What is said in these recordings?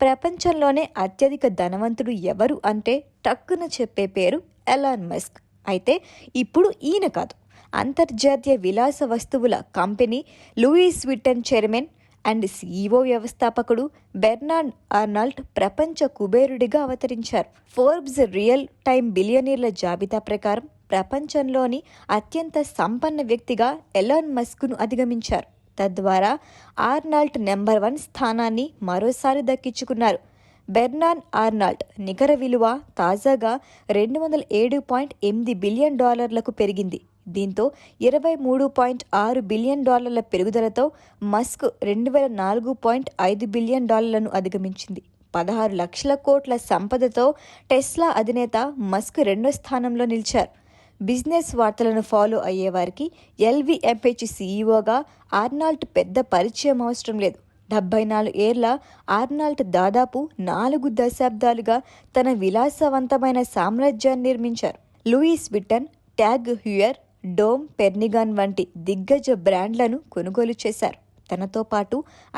ప్రపంచంలోనే అత్యధిక ధనవంతుడు ఎవరు అంటే టక్కున చెప్పే పేరు ఎలాన్ మస్క్. అయితే ఇప్పుడు ఈయన కాదు, అంతర్జాతీయ విలాస వస్తువుల company Louis Vuitton chairman and CEO వ్యవస్థాపకుడు బెర్నార్డ్ ఆర్నాల్డ్ ప్రపంచ కుబేరుడిగా అవతరించారు. ఫోర్బ్స్ రియల్ టైమ్ బిలియనీర్ల జాబితా ప్రకారం ప్రపంచంలోని అత్యంత సంపన్న వ్యక్తిగా ఎలాన్ మస్క్ను అధిగమించారు. తద్వారా ఆర్నాల్డ్ నెంబర్ 1 స్థానాన్ని మరోసారి దక్కించుకున్నారు. బెర్నార్డ్ ఆర్నాల్డ్ నికర విలువ తాజాగా $207.8 బిలియన్ పెరిగింది. దీంతో $23.6 బిలియన్ పెరుగుదలతో మస్క్ 2004.5 బిలియన్ అధిగమించింది. 16 లక్షల కోట్ల సంపదతో టెస్లా అధినేత మస్క్ 2వ స్థానంలో నిలిచారు. బిజినెస్ వార్తలను ఫాలో అయ్యేవారికి ఎల్వీఎంహెచ్ సీఈఓగా ఆర్నాల్డ్ పెద్ద పరిచయం అవసరం లేదు. 74 ఏళ్ల ఆర్నాల్డ్ దాదాపు 4 దశాబ్దాలుగా తన విలాసవంతమైన సామ్రాజ్యాన్ని నిర్మించారు. లూయిస్ విట్టన్, ట్యాగ్ హ్యూయర్, డోమ్ పెర్నిగాన్ వంటి దిగ్గజ బ్రాండ్లను కొనుగోలు చేశారు. తనతో పాటు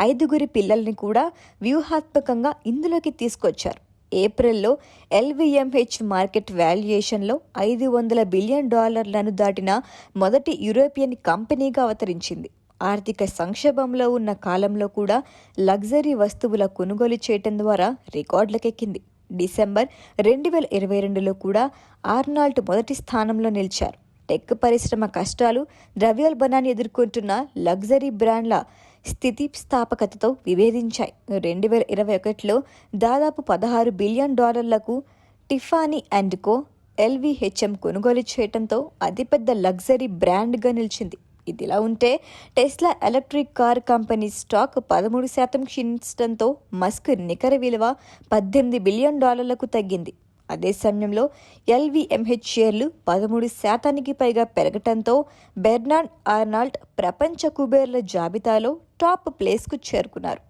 5 పిల్లల్ని కూడా వ్యూహాత్మకంగా ఇందులోకి తీసుకొచ్చారు. ఏప్రిల్లో ఎల్వీఎంహెచ్ మార్కెట్ వాల్యుయేషన్లో $500 బిలియన్ దాటిన మొదటి యూరోపియన్ కంపెనీగా అవతరించింది. ఆర్థిక సంక్షోభంలో ఉన్న కాలంలో కూడా లగ్జరీ వస్తువుల కొనుగోలు చేయటం ద్వారా రికార్డులకెక్కింది. డిసెంబర్ 2022లో కూడా ఆర్నాల్డ్ మొదటి స్థానంలో నిలిచారు. టెక్ పరిశ్రమ కష్టాలు, ద్రవ్యోల్బణాన్ని ఎదుర్కొంటున్న లగ్జరీ బ్రాండ్ల స్థితిస్థాపకతతో విభేదించాయి. 2021లో దాదాపు $16 బిలియన్ టిఫానీ అండ్ కో ఎల్వీహెచ్ఎం కొనుగోలు చేయడంతో అతిపెద్ద లగ్జరీ బ్రాండ్గా నిలిచింది. ఇదిలా ఉంటే Tesla electric car company stock 13% క్షీణించడంతో మస్క్ నికర విలువ $18 బిలియన్ తగ్గింది. అదే సమయంలో ఎల్వీఎంహెచ్ షేర్లు 13% పైగా పెరగటంతో బెర్నార్డ్ ఆర్నాల్డ్ ప్రపంచ కుబేర్ల జాబితాలో టాప్ ప్లేస్కు చేరుకున్నారు.